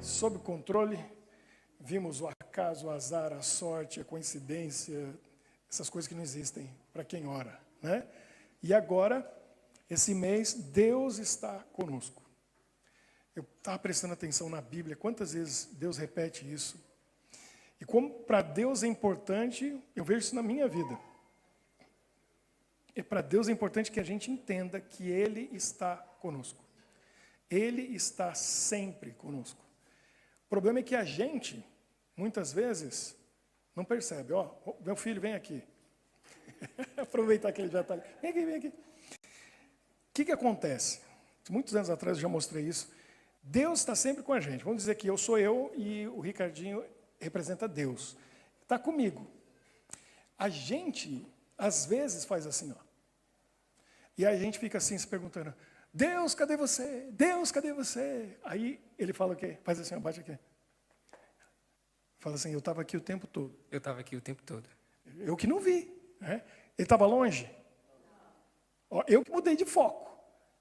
sob controle. Vimos o acaso, o azar, a sorte, a coincidência, essas coisas que não existem para quem ora, né? E agora, esse mês, Deus está conosco. Eu estava prestando atenção na Bíblia, quantas vezes Deus repete isso. E como para Deus é importante, eu vejo isso na minha vida. E para Deus é importante que a gente entenda que Ele está conosco. Ele está sempre conosco. O problema é que a gente, muitas vezes, não percebe. Ó, meu filho, vem aqui. Aproveitar que ele já está ali. Vem aqui, vem aqui. O que acontece? Muitos anos atrás eu já mostrei isso. Deus está sempre com a gente. Vamos dizer que eu sou eu e o Ricardinho representa Deus. Está comigo. A gente, às vezes, faz assim, ó. E aí a gente fica assim, se perguntando, Deus, cadê você? Deus, cadê você? Aí ele fala o quê? Faz assim, ó, bate aqui. Fala assim, eu estava aqui o tempo todo. Eu estava aqui o tempo todo. Eu que não vi. Né? Ele estava longe? Ó, eu que mudei de foco.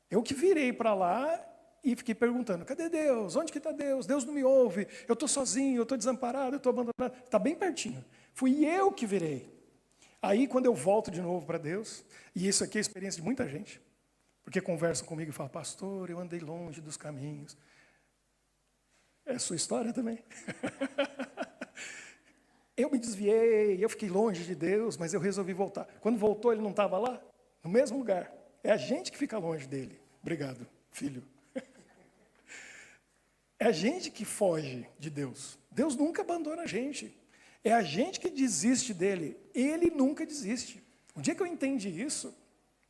Eu que virei para lá e fiquei perguntando, cadê Deus? Onde que está Deus? Deus não me ouve. Eu estou sozinho, eu estou desamparado, eu estou abandonado. Está bem pertinho. Fui eu que virei. Aí, quando eu volto de novo para Deus, e isso aqui é a experiência de muita gente, porque conversam comigo e falam, pastor, eu andei longe dos caminhos. É a sua história também. Eu me desviei, eu fiquei longe de Deus, mas eu resolvi voltar. Quando voltou, ele não estava lá? No mesmo lugar. É a gente que fica longe dele. Obrigado, filho. É a gente que foge de Deus. Deus nunca abandona a gente. É a gente que desiste dele. Ele nunca desiste. O dia que eu entendi isso,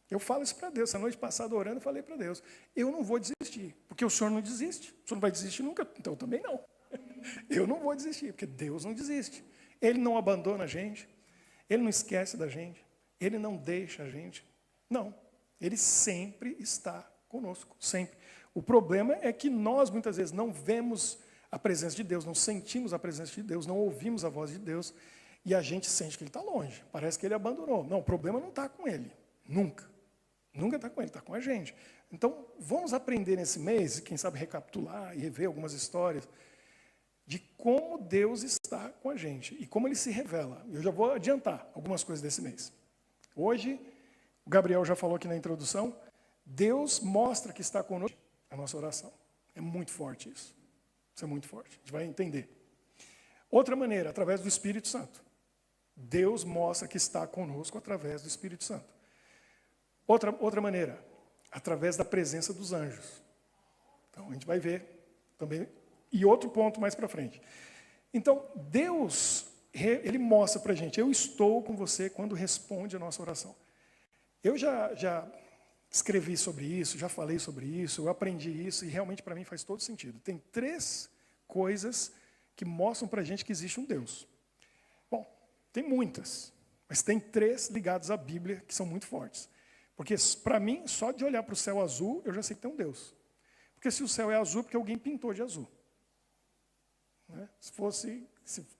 eu falo isso para Deus. Essa noite passada, orando, eu falei para Deus, eu não vou desistir, porque o Senhor não desiste. O Senhor não vai desistir nunca, então eu também não. Eu não vou desistir, porque Deus não desiste. Ele não abandona a gente. Ele não esquece da gente. Ele não deixa a gente. Não. Ele sempre está conosco, sempre. O problema é que nós, muitas vezes, não vemos a presença de Deus, não sentimos a presença de Deus, não ouvimos a voz de Deus, e a gente sente que Ele está longe. Parece que Ele abandonou. Não, o problema não está com Ele. Nunca. Nunca está com Ele, está com a gente. Então, vamos aprender nesse mês, quem sabe recapitular e rever algumas histórias, de como Deus está com a gente e como Ele se revela. Eu já vou adiantar algumas coisas desse mês. Hoje, o Gabriel já falou aqui na introdução, Deus mostra que está conosco a nossa oração. É muito forte isso. Isso é muito forte. A gente vai entender. Outra maneira, através do Espírito Santo. Deus mostra que está conosco através do Espírito Santo. Outra maneira, através da presença dos anjos. Então, a gente vai ver também. E outro ponto mais para frente. Então, Deus, Ele mostra para a gente, eu estou com você quando responde a nossa oração. Eu já escrevi sobre isso, já falei sobre isso, eu aprendi isso e realmente para mim faz todo sentido. Tem 3 coisas que mostram para a gente que existe um Deus. Bom, tem muitas, mas tem 3 ligadas à Bíblia que são muito fortes. Porque para mim, só de olhar para o céu azul, eu já sei que tem um Deus. Porque se o céu é azul, é porque alguém pintou de azul. Né? Se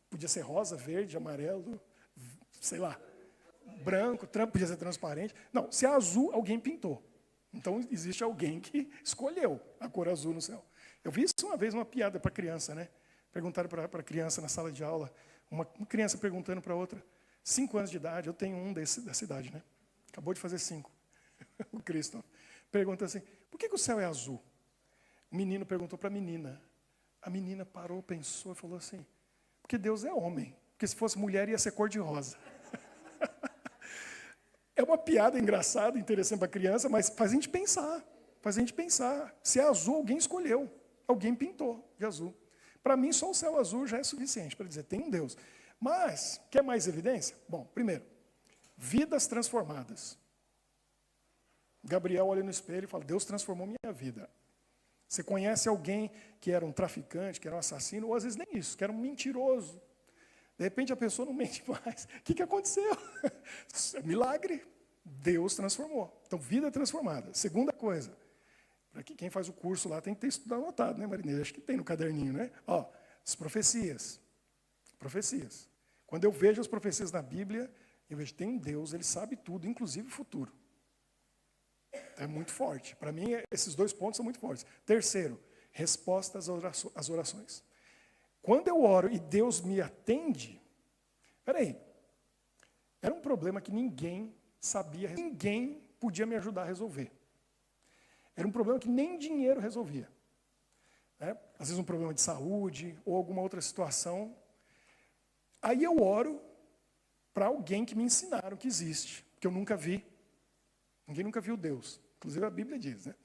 podia ser rosa, verde, amarelo, sei lá, branco, podia ser transparente. Não, se é azul, alguém pintou. Então, existe alguém que escolheu a cor azul no céu. Eu vi isso uma vez, uma piada para criança, né? Perguntaram para a criança na sala de aula, uma criança perguntando para outra, 5 anos de idade, eu tenho um dessa idade, né? Acabou de fazer 5, o Cristo. Pergunta assim, por que o céu é azul? O menino perguntou para a menina. A menina parou, pensou e falou assim, porque Deus é homem. Porque se fosse mulher, ia ser cor-de-rosa. É uma piada engraçada, interessante para a criança, mas faz a gente pensar. Faz a gente pensar. Se é azul, alguém escolheu. Alguém pintou de azul. Para mim, só o céu azul já é suficiente para dizer, tem um Deus. Mas, quer mais evidência? Bom, primeiro, vidas transformadas. Gabriel olha no espelho e fala, Deus transformou minha vida. Você conhece alguém que era um traficante, que era um assassino, ou às vezes nem isso, que era um mentiroso. De repente a pessoa não mente mais. O que aconteceu? Milagre. Deus transformou. Então, vida transformada. Segunda coisa, para quem faz o curso lá tem que ter estudado anotado, né, Marinês? Acho que tem no caderninho, né? Ó, as profecias. Profecias. Quando eu vejo as profecias na Bíblia, eu vejo que tem um Deus, Ele sabe tudo, inclusive o futuro. É muito forte. Para mim, esses 2 pontos são muito fortes. Terceiro, resposta às orações. Quando eu oro e Deus me atende, peraí, era um problema que ninguém sabia, ninguém podia me ajudar a resolver. Era um problema que nem dinheiro resolvia. Às vezes um problema de saúde ou alguma outra situação. Aí eu oro para alguém que me ensinaram que existe, que eu nunca vi. Ninguém nunca viu Deus. Inclusive a Bíblia diz, né?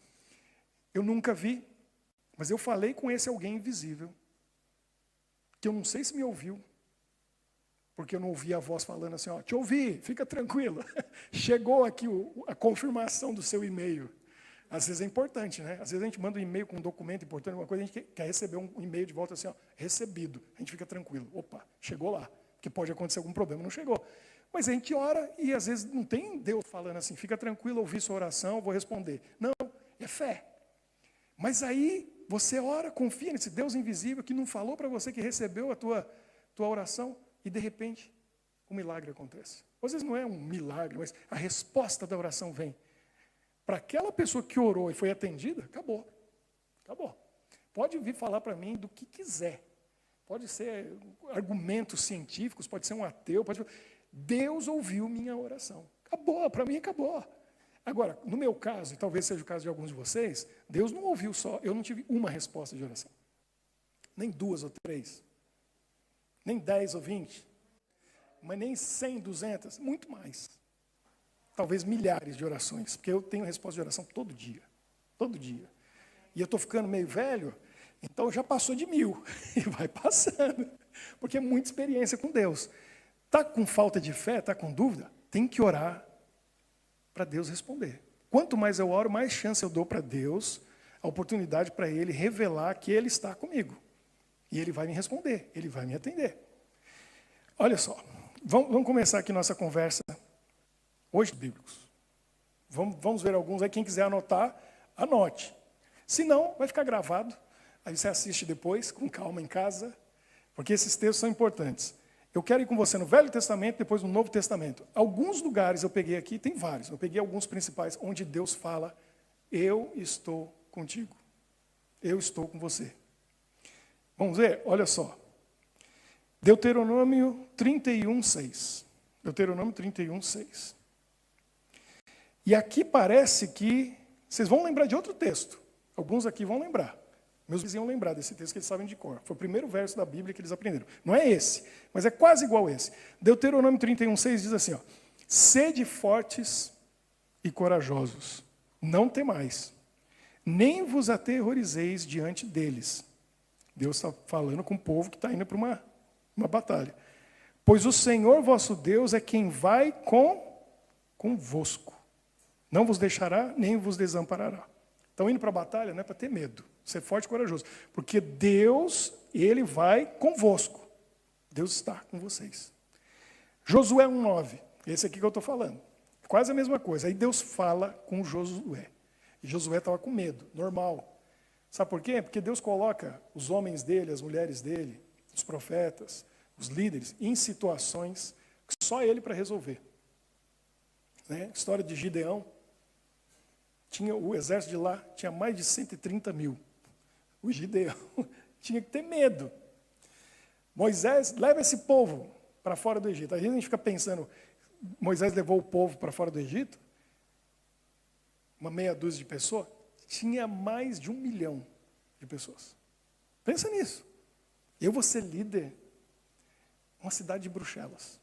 Eu nunca vi, mas eu falei com esse alguém invisível, que eu não sei se me ouviu, porque eu não ouvi a voz falando assim, ó, te ouvi, fica tranquilo. Chegou aqui a confirmação do seu e-mail. Às vezes é importante, né? Às vezes a gente manda um e-mail com um documento importante, alguma coisa, a gente quer receber um e-mail de volta assim, ó, recebido. A gente fica tranquilo. Opa, chegou lá. Porque pode acontecer algum problema, não chegou. Mas a gente ora e às vezes não tem Deus falando assim, fica tranquilo, ouvi sua oração, vou responder. Não, é fé. Mas aí você ora, confia nesse Deus invisível que não falou para você que recebeu a tua oração e de repente um milagre acontece. Às vezes não é um milagre, mas a resposta da oração vem. Para aquela pessoa que orou e foi atendida, acabou. Acabou. Pode vir falar para mim do que quiser. Pode ser argumentos científicos, pode ser um ateu, Deus ouviu minha oração. Acabou, para mim acabou. Agora, no meu caso, e talvez seja o caso de alguns de vocês, Deus não ouviu só, eu não tive uma resposta de oração. Nem 2 ou 3. Nem 10 ou 20. Mas nem 100, 200, muito mais. Talvez milhares de orações, porque eu tenho resposta de oração todo dia. Todo dia. E eu estou ficando meio velho, então já passou de 1000. E vai passando. Porque é muita experiência com Deus. Está com falta de fé, está com dúvida? Tem que orar para Deus responder. Quanto mais eu oro, mais chance eu dou para Deus, a oportunidade para Ele revelar que Ele está comigo. E Ele vai me responder, Ele vai me atender. Olha só, vamos começar aqui nossa conversa hoje, bíblicos. Vamos ver alguns aí, quem quiser anotar, anote. Se não, vai ficar gravado, aí você assiste depois, com calma em casa, porque esses textos são importantes. Eu quero ir com você no Velho Testamento, depois no Novo Testamento. Alguns lugares eu peguei aqui, tem vários, eu peguei alguns principais, onde Deus fala, eu estou contigo, eu estou com você. Vamos ver? Olha só. Deuteronômio 31:6. Deuteronômio 31:6. E aqui parece que, vocês vão lembrar de outro texto, alguns aqui vão lembrar. Meus vizinhos vão lembrar desse texto que eles sabem de cor. Foi o primeiro verso da Bíblia que eles aprenderam. Não é esse, mas é quase igual a esse. Deuteronômio 31:6 diz assim, ó, sede fortes e corajosos, não temais, nem vos aterrorizeis diante deles. Deus está falando com o povo que está indo para uma batalha. Pois o Senhor vosso Deus é quem vai convosco. Não vos deixará, nem vos desamparará. Estão indo para a batalha, não é para ter medo. Ser forte e corajoso. Porque Deus, Ele vai convosco. Deus está com vocês. Josué 1:9. Esse aqui que eu estou falando. Quase a mesma coisa. Aí Deus fala com Josué. E Josué estava com medo, normal. Sabe por quê? Porque Deus coloca os homens dele, as mulheres dele, os profetas, os líderes, em situações que só ele para resolver. Né? História de Gideão. O exército de lá tinha mais de 130 mil. O Gideão tinha que ter medo. Moisés leva esse povo para fora do Egito. Às vezes a gente fica pensando, Moisés levou o povo para fora do Egito? Uma meia dúzia de pessoas? Tinha mais de 1 milhão de pessoas. Pensa nisso. Eu vou ser líder uma cidade de Bruxelas.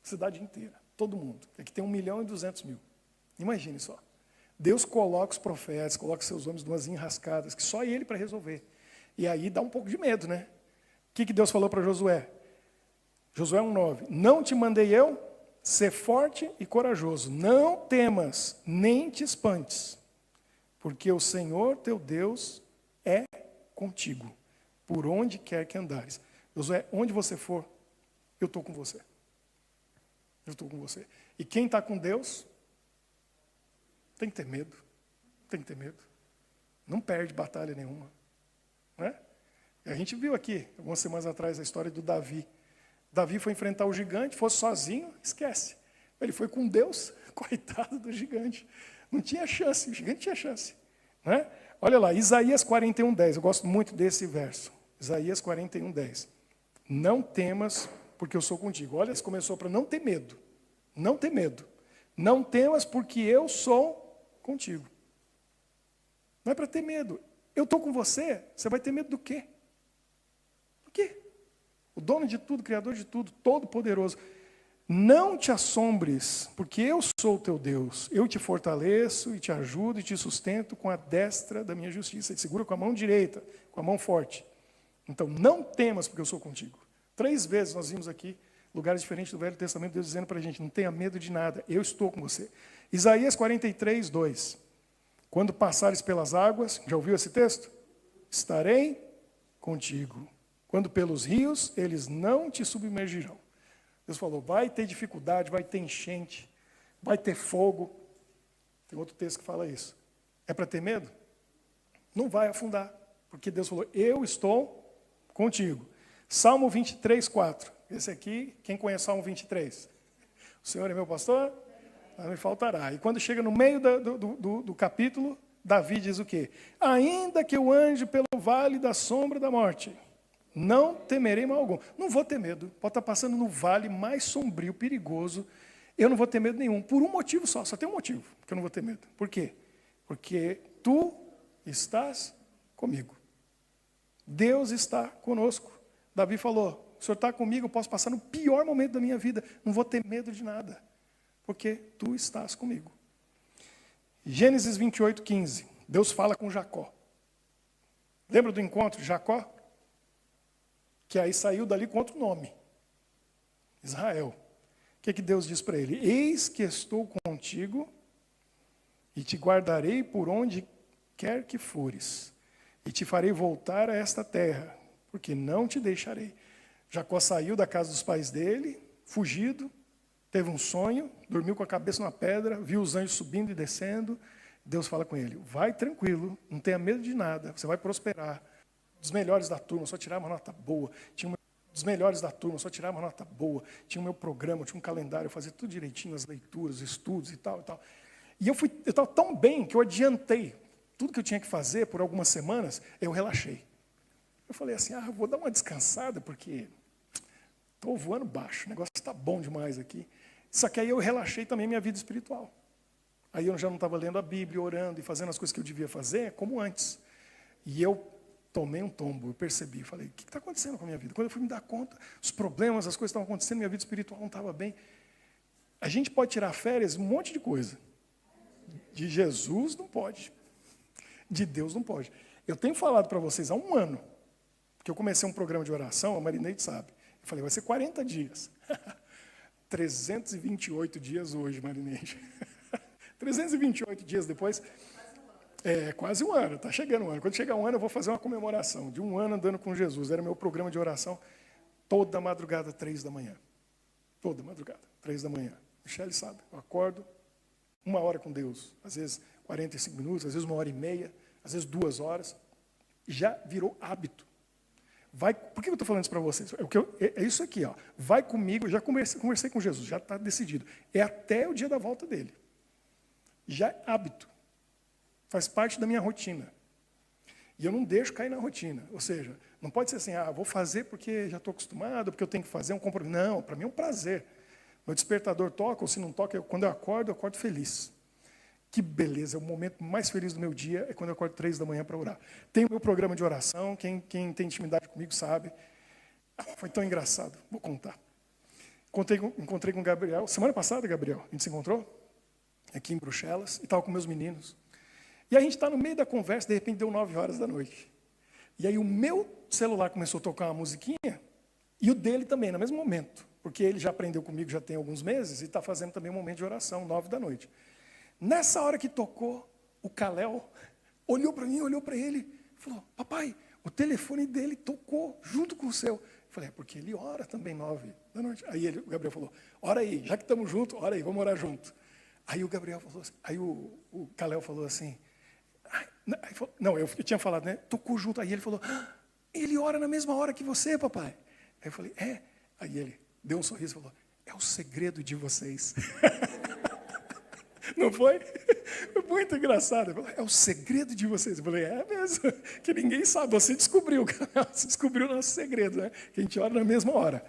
Cidade inteira, todo mundo. Aqui tem 1.200.000. Imagine só. Deus coloca os profetas, coloca seus homens numas enrascadas, que só ele para resolver. E aí dá um pouco de medo, né? O que Deus falou para Josué? Josué 1:9. Não te mandei eu? Ser forte e corajoso. Não temas, nem te espantes. Porque o Senhor teu Deus é contigo, por onde quer que andares. Josué, onde você for, eu estou com você. Eu estou com você. E quem está com Deus, tem que ter medo. Tem que ter medo. Não perde batalha nenhuma. Né? A gente viu aqui, algumas semanas atrás, a história do Davi. Davi foi enfrentar o gigante, fosse sozinho, esquece. Ele foi com Deus, coitado do gigante. Não tinha chance, o gigante tinha chance. Né? Olha lá, Isaías 41:10. Eu gosto muito desse verso. Isaías 41:10. Não temas, porque eu sou contigo. Olha, começou para não ter medo. Não ter medo. Não temas, porque eu sou contigo. Não é para ter medo. Eu estou com você, você vai ter medo do quê? Do quê? O dono de tudo, criador de tudo, todo-poderoso. Não te assombres, porque eu sou o teu Deus. Eu te fortaleço e te ajudo e te sustento com a destra da minha justiça. Te segura com a mão direita, com a mão forte. Então, não temas, porque eu sou contigo. 3 vezes nós vimos aqui, lugares diferentes do Velho Testamento, Deus dizendo para a gente, não tenha medo de nada, eu estou com você. Isaías 43:2. Quando passares pelas águas, já ouviu esse texto? Estarei contigo. Quando pelos rios, eles não te submergirão. Deus falou, vai ter dificuldade, vai ter enchente, vai ter fogo. Tem outro texto que fala isso. É para ter medo? Não vai afundar, porque Deus falou, eu estou contigo. Salmo 23:4. Esse aqui, quem conhece Salmo 23? O Senhor é meu pastor? Não me faltará. E quando chega no meio do capítulo, Davi diz o quê? Ainda que eu ande pelo vale da sombra da morte, não temerei mal algum. Não vou ter medo. Pode estar passando no vale mais sombrio, perigoso. Eu não vou ter medo nenhum. Por um motivo só. Só tem um motivo que eu não vou ter medo. Por quê? Porque tu estás comigo. Deus está conosco. Davi falou, o Senhor está comigo, eu posso passar no pior momento da minha vida. Não vou ter medo de nada. Porque tu estás comigo. Gênesis 28:15. Deus fala com Jacó. Lembra do encontro de Jacó? Que aí saiu dali com outro nome. Israel. O que Deus diz para ele? Eis que estou contigo e te guardarei por onde quer que fores. E te farei voltar a esta terra, porque não te deixarei. Jacó saiu da casa dos pais dele, fugido, teve um sonho, dormiu com a cabeça numa pedra, viu os anjos subindo e descendo. Deus fala com ele, vai tranquilo, não tenha medo de nada, você vai prosperar. Dos melhores da turma, só tirar uma nota boa. Dos melhores da turma, só tirar uma nota boa. Tinha o meu programa, tinha um calendário, eu fazia tudo direitinho, as leituras, estudos e tal, e tal. E eu estava tão bem que eu adiantei. Tudo que eu tinha que fazer por algumas semanas, eu relaxei. Eu falei assim, eu vou dar uma descansada, porque estou voando baixo, o negócio está bom demais aqui. Só que aí eu relaxei também minha vida espiritual. Aí eu já não estava lendo a Bíblia, orando e fazendo as coisas que eu devia fazer, como antes. E eu tomei um tombo, eu percebi, falei, o que está acontecendo com a minha vida? Quando eu fui me dar conta, os problemas, as coisas estavam acontecendo, minha vida espiritual não estava bem. A gente pode tirar férias, um monte de coisa. De Jesus não pode. De Deus não pode. Eu tenho falado para vocês há um ano, que eu comecei um programa de oração, a Marineide sabe. Eu falei, vai ser 40 dias. 328 dias hoje, Marineide. 328 dias depois... quase um ano, está chegando um ano. Quando chegar um ano, eu vou fazer uma comemoração de um ano andando com Jesus. Era meu programa de oração toda madrugada, 3 da manhã. Toda madrugada, 3 da manhã. Michele sabe, eu acordo, 1 hora com Deus. Às vezes 45 minutos, às vezes 1h30, às vezes 2 horas. Já virou hábito. Por que eu estou falando isso para vocês? É isso aqui, ó. Vai comigo, já conversei com Jesus, já está decidido. É até o dia da volta dele. Já é hábito. Faz parte da minha rotina. E eu não deixo cair na rotina. Ou seja, não pode ser assim, vou fazer porque já estou acostumado, porque eu tenho que fazer um compromisso. Não, para mim é um prazer. Meu despertador toca, ou se não toca, quando eu acordo feliz. Que beleza, é o momento mais feliz do meu dia, é quando eu acordo 3 da manhã para orar. Tenho meu programa de oração, quem tem intimidade comigo sabe. Foi tão engraçado, vou contar. Encontrei com o Gabriel, semana passada, Gabriel, a gente se encontrou, aqui em Bruxelas, e estava com meus meninos. E a gente está no meio da conversa, de repente deu 9 horas da noite. E aí o meu celular começou a tocar uma musiquinha, e o dele também, no mesmo momento. Porque ele já aprendeu comigo já tem alguns meses, e está fazendo também um momento de oração, 9 da noite. Nessa hora que tocou, o Kalel olhou para mim, olhou para ele, e falou, papai, o telefone dele tocou junto com o seu. Eu falei, porque ele ora também 9 da noite. Aí o Gabriel falou, ora aí, já que estamos juntos, ora aí, vamos orar junto. Aí o Gabriel falou assim, aí o Kalel falou assim, não, eu tinha falado, né? Tocou junto. Aí ele falou, ele ora na mesma hora que você, papai. Aí eu falei, é. Aí ele deu um sorriso e falou, é o segredo de vocês. Não foi? Foi muito engraçado. Ele falou, é o segredo de vocês. Eu falei, é mesmo, que ninguém sabe. Você descobriu, você descobriu o nosso segredo, né? Que a gente ora na mesma hora.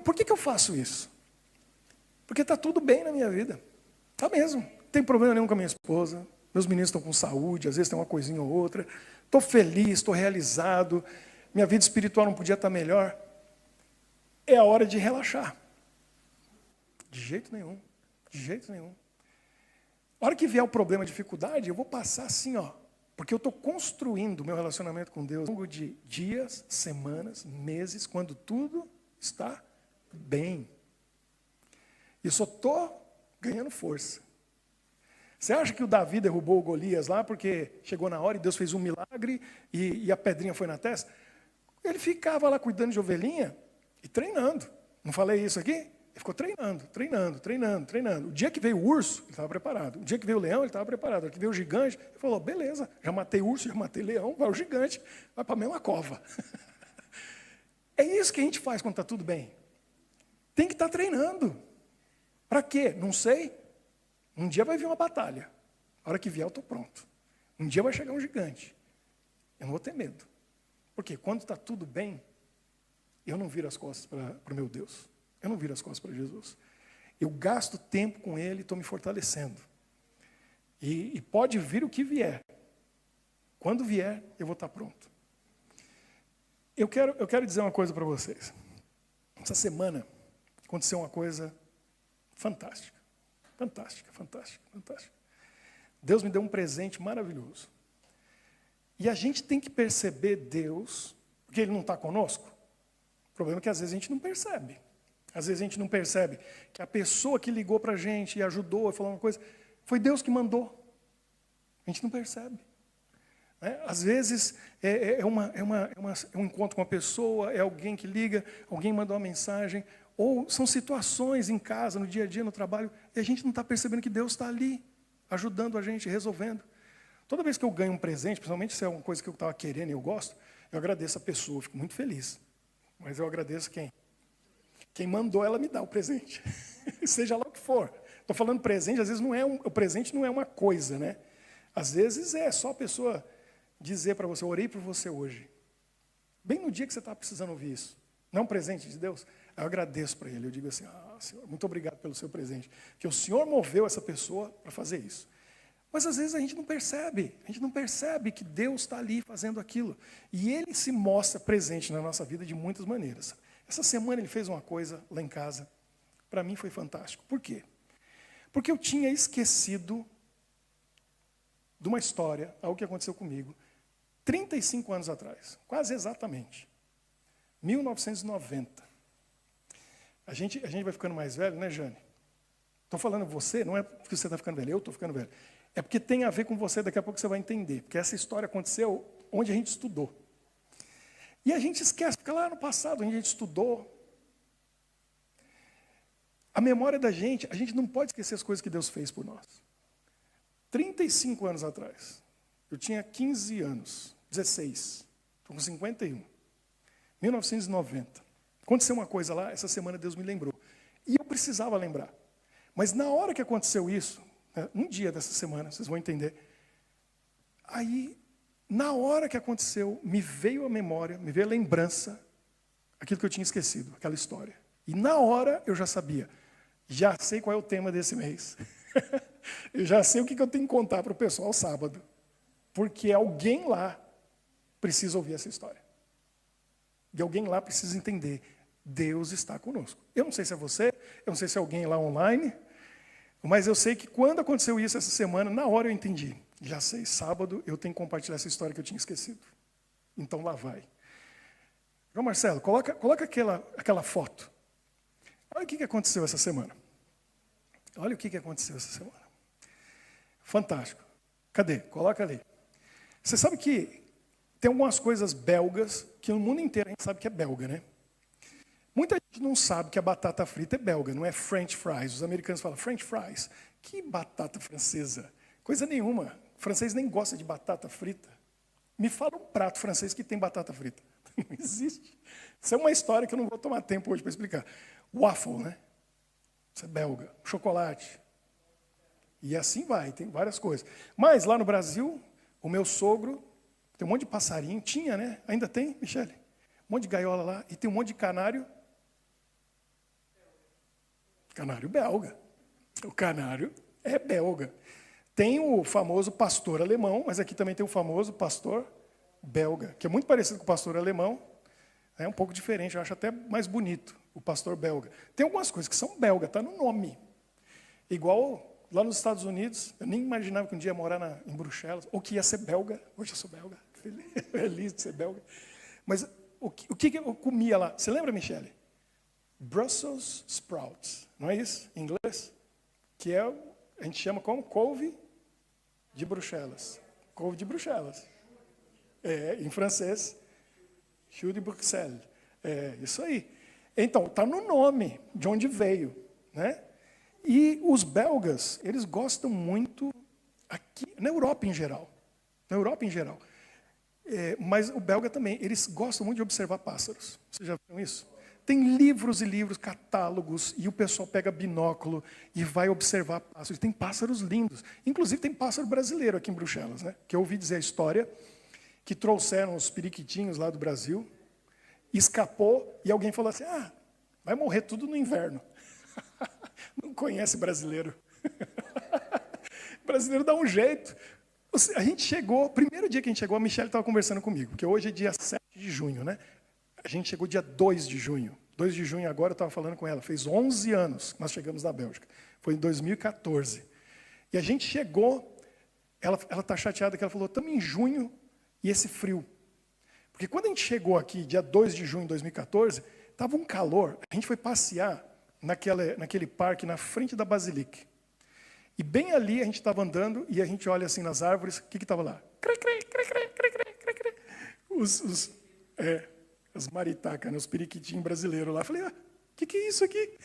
Por que eu faço isso? Porque está tudo bem na minha vida. Está mesmo. Não tem problema nenhum com a minha esposa. Meus meninos estão com saúde, às vezes tem uma coisinha ou outra. Estou feliz, estou realizado. Minha vida espiritual não podia estar melhor. É a hora de relaxar. De jeito nenhum. De jeito nenhum. A hora que vier o problema, a dificuldade, eu vou passar assim, ó. Porque eu estou construindo o meu relacionamento com Deus ao longo de dias, semanas, meses, quando tudo está bem. E eu só estou ganhando força. Você acha que o Davi derrubou o Golias lá porque chegou na hora e Deus fez um milagre e a pedrinha foi na testa? Ele ficava lá cuidando de ovelhinha e treinando. Não falei isso aqui? Ele ficou treinando. O dia que veio o urso, ele estava preparado. O dia que veio o leão, ele estava preparado. O dia que veio o gigante, ele falou, beleza, já matei urso, já matei leão, vai o gigante, vai para a mesma cova. É isso que a gente faz quando está tudo bem. Tem que estar treinando. Para quê? Não sei. Um dia vai vir uma batalha. A hora que vier, eu estou pronto. Um dia vai chegar um gigante. Eu não vou ter medo. Porque quando está tudo bem, eu não viro as costas para o meu Deus. Eu não viro as costas para Jesus. Eu gasto tempo com Ele e estou me fortalecendo. E pode vir o que vier. Quando vier, eu vou estar pronto. Eu quero dizer uma coisa para vocês. Essa semana aconteceu uma coisa fantástica. Fantástica. Deus me deu um presente maravilhoso. E a gente tem que perceber Deus, porque Ele não está conosco. O problema é que às vezes a gente não percebe. Às vezes a gente não percebe que a pessoa que ligou para a gente e ajudou a falar uma coisa, foi Deus que mandou. A gente não percebe. Às vezes é um encontro com uma pessoa, é alguém que liga, alguém mandou uma mensagem, ou são situações em casa, no dia a dia, no trabalho, e a gente não está percebendo que Deus está ali, ajudando a gente, resolvendo. Toda vez que eu ganho um presente, principalmente se é uma coisa que eu estava querendo e eu gosto, eu agradeço a pessoa, fico muito feliz. Mas eu agradeço quem? Quem mandou ela me dar o presente. Seja lá o que for. Estou falando presente, às vezes o presente não é uma coisa, né? Às vezes é só a pessoa dizer para você, eu orei por você hoje. Bem no dia que você está precisando ouvir isso. Não é um presente de Deus? Eu agradeço para Ele. Eu digo assim, Senhor, muito obrigado pelo seu presente. Que o Senhor moveu essa pessoa para fazer isso. Mas às vezes a gente não percebe. A gente não percebe que Deus está ali fazendo aquilo. E Ele se mostra presente na nossa vida de muitas maneiras. Essa semana Ele fez uma coisa lá em casa. Para mim foi fantástico. Por quê? Porque eu tinha esquecido de uma história, algo que aconteceu comigo, 35 anos atrás. Quase exatamente. 1990. A gente vai ficando mais velho, né, Jane? Estou falando você, não é porque você está ficando velho, eu estou ficando velho. É porque tem a ver com você, daqui a pouco você vai entender. Porque essa história aconteceu onde a gente estudou. E a gente esquece, fica lá no passado, onde a gente estudou. A memória da gente, a gente não pode esquecer as coisas que Deus fez por nós. 35 anos atrás, eu tinha 15 anos, 16, estou com 51. 1990. Aconteceu uma coisa lá, essa semana Deus me lembrou. E eu precisava lembrar. Mas na hora que aconteceu isso, um dia dessa semana, vocês vão entender. Aí, na hora que aconteceu, me veio a memória, me veio a lembrança, aquilo que eu tinha esquecido, aquela história. E na hora eu já sabia, já sei qual é o tema desse mês. Eu já sei o que eu tenho que contar para o pessoal sábado. Porque alguém lá precisa ouvir essa história. E alguém lá precisa entender, Deus está conosco. Eu não sei se é você, eu não sei se é alguém lá online, mas eu sei que quando aconteceu isso essa semana, na hora eu entendi. Já sei, sábado eu tenho que compartilhar essa história que eu tinha esquecido. Então lá vai. João Marcelo, coloca aquela foto. Olha o que aconteceu essa semana. Olha o que aconteceu essa semana. Fantástico. Cadê? Coloca ali. Você sabe que tem algumas coisas belgas que no mundo inteiro a gente sabe que é belga, né? Muita gente não sabe que a batata frita é belga, não é French fries. Os americanos falam French fries. Que batata francesa? Coisa nenhuma. O francês nem gosta de batata frita. Me fala um prato francês que tem batata frita. Não existe. Isso é uma história que eu não vou tomar tempo hoje para explicar. Waffle, né? Isso é belga. Chocolate. E assim vai, tem várias coisas. Mas lá no Brasil, o meu sogro tem um monte de passarinho, tinha, né? Ainda tem, Michele? Um monte de gaiola lá, e tem um monte de canário. Canário belga. O canário é belga. Tem o famoso pastor alemão, mas aqui também tem o famoso pastor belga, que é muito parecido com o pastor alemão, é um pouco diferente, eu acho até mais bonito, o pastor belga. Tem algumas coisas que são belga, está no nome. Igual lá nos Estados Unidos, eu nem imaginava que um dia ia morar em Bruxelas, ou que ia ser belga. Hoje eu sou belga, feliz de ser belga. Mas o que eu comia lá? Você lembra, Michele? Brussels sprouts, não é isso em inglês? Que é, a gente chama como couve de Bruxelas. Couve de Bruxelas. Em francês, chou de Bruxelles. É, isso aí. Então, está no nome de onde veio, né? E os belgas, eles gostam muito, aqui, na Europa em geral. Na Europa em geral. Mas o belga também, eles gostam muito de observar pássaros. Vocês já viram isso? Tem livros e livros, catálogos, e o pessoal pega binóculo e vai observar pássaros. Tem pássaros lindos. Inclusive tem pássaro brasileiro aqui em Bruxelas, né? Que eu ouvi dizer a história, que trouxeram os periquitinhos lá do Brasil, escapou, e alguém falou assim, vai morrer tudo no inverno. Não conhece brasileiro. Brasileiro dá um jeito. A gente chegou, primeiro dia que a gente chegou, a Michele estava conversando comigo, porque hoje é dia 7 de junho, né? A gente chegou dia 2 de junho. 2 de junho agora eu estava falando com ela, fez 11 anos que nós chegamos na Bélgica. Foi em 2014. E a gente chegou, ela está chateada que ela falou, estamos em junho e esse frio. Porque quando a gente chegou aqui, dia 2 de junho de 2014, estava um calor. A gente foi passear naquele parque na frente da Basilique. E bem ali a gente estava andando e a gente olha assim nas árvores, o que estava lá? As maritacas, né, os periquitinhos brasileiros lá. Falei, o que é isso aqui?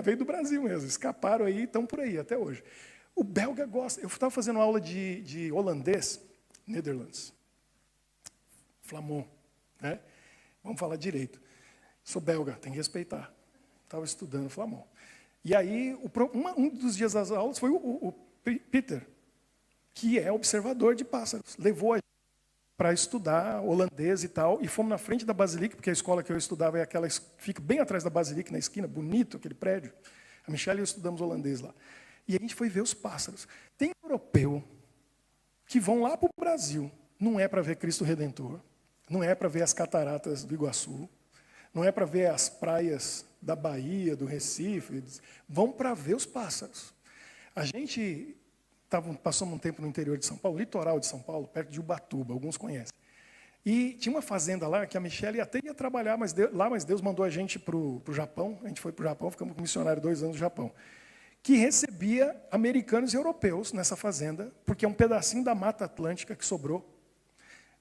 Veio do Brasil mesmo, escaparam aí, estão por aí até hoje. O belga gosta. Eu estava fazendo aula de holandês, Netherlands, Flamand, né? Vamos falar direito. Sou belga, tem que respeitar. Estava estudando Flamand. E aí, um dos dias das aulas foi o Peter, que é observador de pássaros. Levou a gente para estudar holandês e tal, e fomos na frente da Basilique, porque a escola que eu estudava é aquela, fica bem atrás da Basilique, na esquina, bonito aquele prédio. A Michelle e eu estudamos holandês lá. E a gente foi ver os pássaros. Tem europeu que vão lá para o Brasil, não é para ver Cristo Redentor, não é para ver as cataratas do Iguaçu, não é para ver as praias da Bahia, do Recife, vão para ver os pássaros. A gente passamos um tempo no interior de São Paulo, litoral de São Paulo, perto de Ubatuba, alguns conhecem. E tinha uma fazenda lá que a Michelle até ia trabalhar mas Deus mandou a gente para o Japão. A gente foi para o Japão, ficamos com missionário 2 anos no Japão. Que recebia americanos e europeus nessa fazenda, porque é um pedacinho da Mata Atlântica que sobrou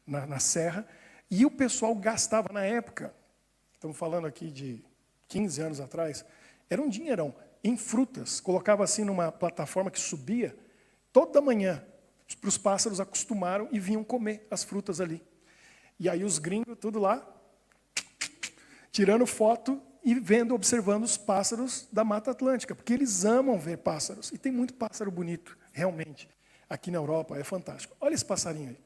na serra. E o pessoal gastava, na época, estamos falando aqui de 15 anos atrás, era um dinheirão, em frutas. Colocava assim numa plataforma que subia, toda manhã, para os pássaros acostumaram e vinham comer as frutas ali. E aí os gringos, tudo lá, tirando foto e observando os pássaros da Mata Atlântica, porque eles amam ver pássaros. E tem muito pássaro bonito, realmente. Aqui na Europa é fantástico. Olha esse passarinho aí.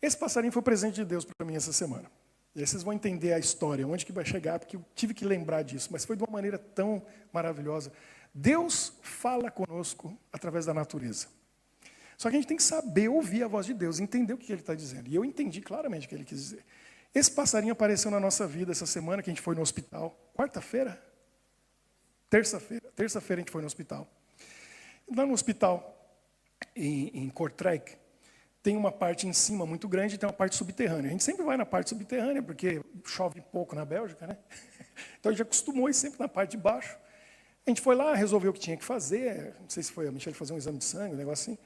Esse passarinho foi presente de Deus para mim essa semana. E aí vocês vão entender a história, onde que vai chegar, porque eu tive que lembrar disso, mas foi de uma maneira tão maravilhosa. Deus fala conosco através da natureza. Só que a gente tem que saber ouvir a voz de Deus, entender o que Ele está dizendo. E eu entendi claramente o que Ele quis dizer. Esse passarinho apareceu na nossa vida essa semana, que a gente foi no hospital. Quarta-feira? Terça-feira. Terça-feira a gente foi no hospital. Lá no hospital, em Kortrijk, tem uma parte em cima muito grande e tem uma parte subterrânea. A gente sempre vai na parte subterrânea, porque chove pouco na Bélgica, né? Então a gente acostumou a ir sempre na parte de baixo. A gente foi lá, resolveu o que tinha que fazer. Não sei se foi a Michelle fazer um exame de sangue, um negócio assim.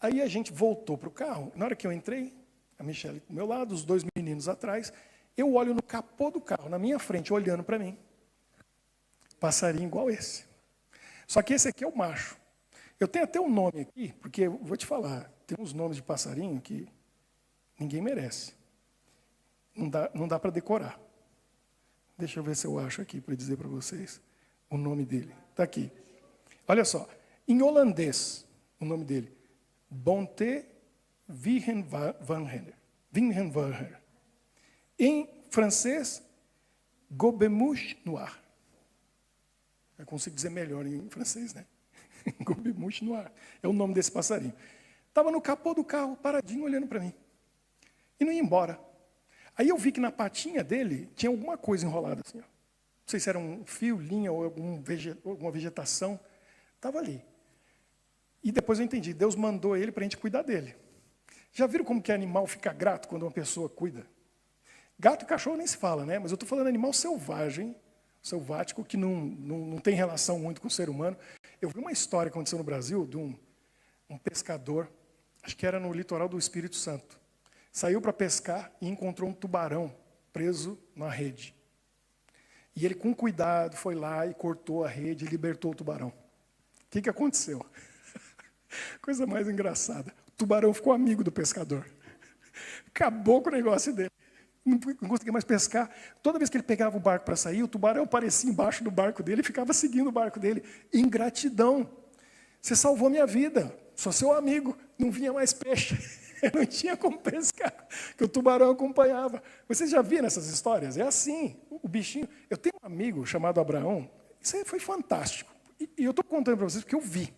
Aí a gente voltou para o carro. Na hora que eu entrei, a Michelle do meu lado, os 2 meninos atrás, eu olho no capô do carro, na minha frente, olhando para mim. Passarinho igual esse. Só que esse aqui é o macho. Eu tenho até um nome aqui, porque eu vou te falar, tem uns nomes de passarinho que ninguém merece. Não dá para decorar. Deixa eu ver se eu acho aqui para dizer para vocês o nome dele. Está aqui. Olha só. Em holandês, o nome dele, Bonte Wijnvanger. Em francês, Gobemouche Noir. Eu consigo dizer melhor em francês, né? Gobemouche Noir. É o nome desse passarinho. Estava no capô do carro, paradinho, olhando para mim. E não ia embora. Aí eu vi que na patinha dele tinha alguma coisa enrolada assim. Ó. Não sei se era um fio, linha ou alguma vegetação. Estava ali. E depois eu entendi. Deus mandou ele para a gente cuidar dele. Já viram como que animal fica grato quando uma pessoa cuida? Gato e cachorro nem se fala, né? Mas eu estou falando animal selvagem, selvático, que não tem relação muito com o ser humano. Eu vi uma história que aconteceu no Brasil de um pescador, acho que era no litoral do Espírito Santo. Saiu para pescar e encontrou um tubarão preso na rede. E ele, com cuidado, foi lá e cortou a rede e libertou o tubarão. O que aconteceu? Coisa mais engraçada. O tubarão ficou amigo do pescador. Acabou com o negócio dele. Não conseguia mais pescar. Toda vez que ele pegava o barco para sair, o tubarão aparecia embaixo do barco dele e ficava seguindo o barco dele. Ingratidão. Você salvou minha vida. Sou seu amigo. Não vinha mais peixe. Não tinha como pescar, que o tubarão acompanhava. Vocês já viram essas histórias? É assim, o bichinho. Eu tenho um amigo chamado Abraão, isso aí foi fantástico. E eu estou contando para vocês porque eu vi.